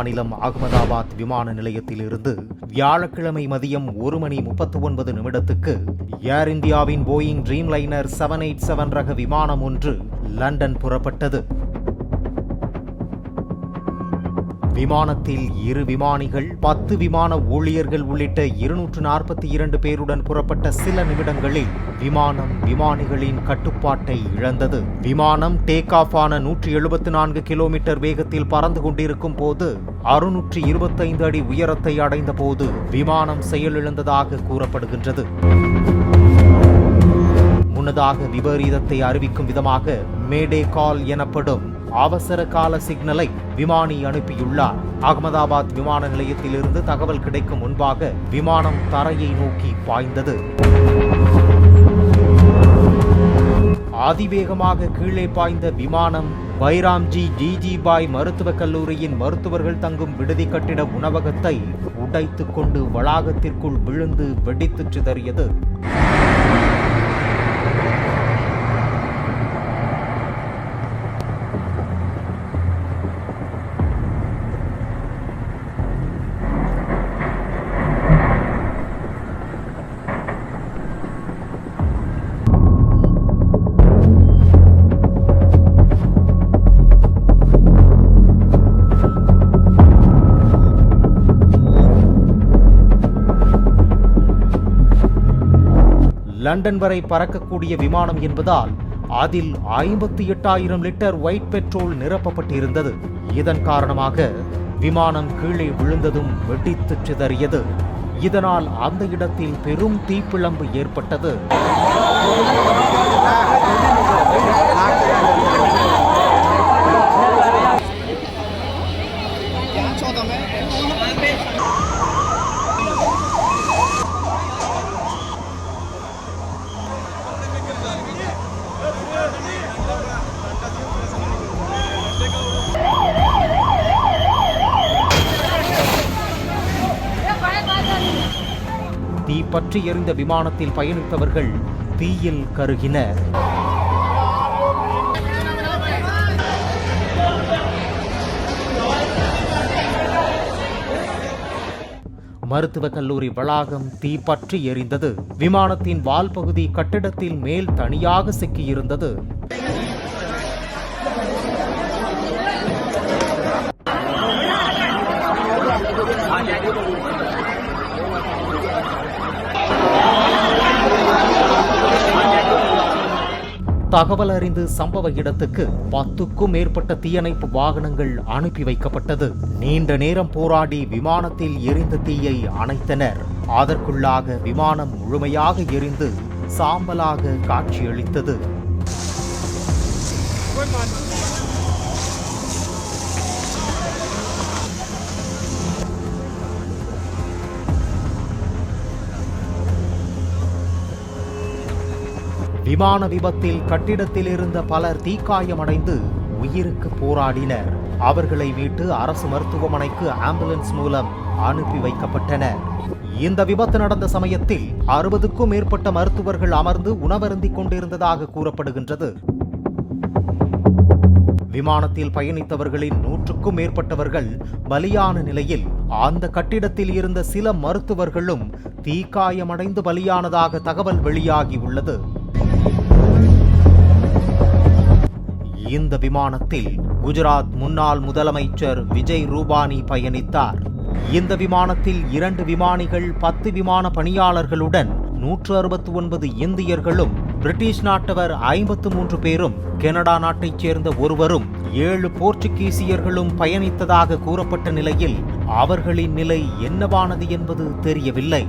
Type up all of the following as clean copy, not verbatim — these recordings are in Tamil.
மாநிலம் அகமதாபாத் விமான நிலையத்திலிருந்து வியாழக்கிழமை மதியம் 1:39 ஏர் இந்தியாவின் போயிங் ட்ரீம்லைனர் 787 ரக விமானம் ஒன்று லண்டன் புறப்பட்டது. விமானத்தில் 2 விமானிகள், 10 விமான ஊழியர்கள் உள்ளிட்ட 242 பேருடன் புறப்பட்ட சில நிமிடங்களில் விமானிகளின் கட்டுப்பாட்டை இழந்தது. விமானம் டேக் ஆஃப் ஆன 174 கிலோமீட்டர் வேகத்தில் பறந்து கொண்டிருக்கும் போது 625 அடி உயரத்தை அடைந்த போது விமானம் செயலிழந்ததாக கூறப்படுகின்றது. முன்னதாக விபரீதத்தை அறிவிக்கும் விதமாக மேடே கால் எனப்படும் அவசர கால சிக்னலை விமானி அனுப்பியுள்ளார். அகமதாபாத் விமான நிலையத்திலிருந்து தகவல் கிடைக்கும் முன்பாக விமானம் தரையை நோக்கி பாய்ந்தது. அதிவேகமாக கீழே பாய்ந்த விமானம் பைராம்ஜி ஜிஜிபாய் மருத்துவக் கல்லூரியின் மருத்துவர்கள் தங்கும் விடுதி கட்டிட உணவகத்தை உடைத்துக் கொண்டு வளாகத்திற்குள் விழுந்து வெடித்து சிதறியது. லண்டன் வரை பறக்கக்கூடிய விமானம் என்பதால் அதில் 58,000 லிட்டர் ஒயிட் பெட்ரோல் நிரப்பப்பட்டிருந்தது. இதன் காரணமாக விமானம் கீழே விழுந்ததும் வெடித்து சிதறியது. இதனால் அந்த இடத்தில் பெரும் தீப்பிழம்பு ஏற்பட்டது. தீப்பற்றி எரிந்த விமானத்தில் பயணித்தவர்கள் தீயில் கருகினர். மருத்துவக் கல்லூரி வளாகம் தீப்பற்றி எரிந்தது. விமானத்தின் வால் பகுதி கட்டிடத்தில் மேல் தனியாக சிக்கியிருந்தது. தகவல் அறிந்து சம்பவ இடத்துக்கு 10க்கும் மேற்பட்ட தீயணைப்பு வாகனங்கள் அனுப்பி வைக்கப்பட்டது. நீண்ட நேரம் போராடி விமானத்தில் எரிந்த தீயை அணைத்தனர். அதற்குள்ளாக விமானம் முழுமையாக எரிந்து சாம்பலாக காட்சியளித்தது. விமான விபத்தில் கட்டிடத்தில் இருந்த பலர் தீக்காயமடைந்து உயிருக்கு போராடினர். அவர்களை மீட்டு அரசு மருத்துவமனைக்கு ஆம்புலன்ஸ் மூலம் அனுப்பி வைக்கப்பட்டனர். இந்த விபத்து நடந்த சமயத்தில் 60க்கும் மேற்பட்ட மருத்துவர்கள் அமர்ந்து உணவருந்திக் கொண்டிருந்ததாக கூறப்படுகின்றது. விமானத்தில் பயணித்தவர்களின் 100க்கும் மேற்பட்டவர்கள் பலியான நிலையில் அந்த கட்டிடத்தில் இருந்த சில மருத்துவர்களும் தீக்காயமடைந்து பலியானதாக தகவல் வெளியாகி உள்ளது. இந்த விமானத்தில் குஜராத் முன்னாள் முதலமைச்சர் விஜய் ரூபானி பயணித்தார். இந்த விமானத்தில் 2 விமானிகள், 10 விமான பணியாளர்களுடன் 169 இந்தியர்களும், பிரிட்டிஷ் நாட்டவர் 53 பேரும், கனடா நாட்டைச் சேர்ந்த ஒருவரும், 7 போர்ச்சுகீசியர்களும் பயணித்ததாக கூறப்பட்ட நிலையில் அவர்களின் நிலை என்னவானது என்பது தெரியவில்லை.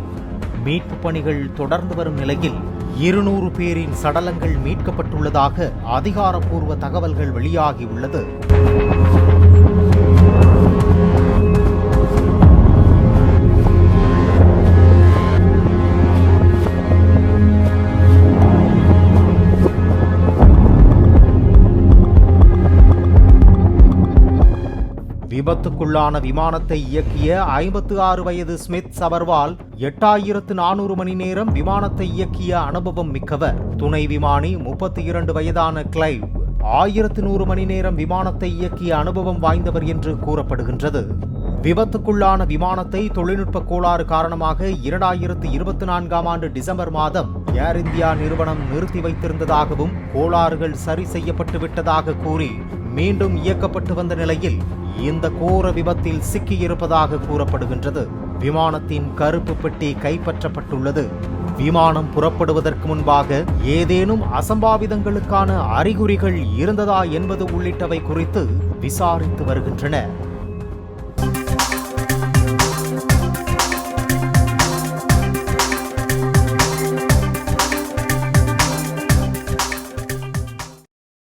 மீட்பு பணிகள் தொடர்ந்து வரும் நிலையில் 200 பேரின் சடலங்கள் மீட்கப்பட்டுள்ளதாக அதிகாரப்பூர்வ தகவல்கள் வெளியாகியுள்ளது. விபத்துக்குள்ளான விமானத்தை இயக்கிய 56 வயது ஸ்மித் சபர்வால் 8400 மணி நேரம் விமானத்தை இயக்கிய அனுபவம் மிக்கவர். துணை விமானி 32 வயதான கிளைவ் 1100 மணி நேரம் விமானத்தை இயக்கிய அனுபவம் வாய்ந்தவர் என்று கூறப்படுகின்றது. விபத்துக்குள்ளான விமானத்தை தொழில்நுட்ப கோளாறு காரணமாக 2024ஆம் ஆண்டு டிசம்பர் மாதம் ஏர் இந்தியா நிறுவனம் நிறுத்தி வைத்திருந்ததாகவும் கோளாறுகள் சரி செய்யப்பட்டு விட்டதாக கூறி மீண்டும் இயக்கப்பட்டு வந்த நிலையில் இந்த கோர விபத்தில் சிக்கியிருப்பதாக கூறப்படுகின்றது. விமானத்தின் கருப்பு பெட்டி கைப்பற்றப்பட்டுள்ளது. விமானம் புறப்படுவதற்கு முன்பாக ஏதேனும் அசம்பாவிதங்களுக்கான அறிகுறிகள் இருந்ததா என்பது உள்ளிட்டவை குறித்து விசாரித்து வருகின்றன.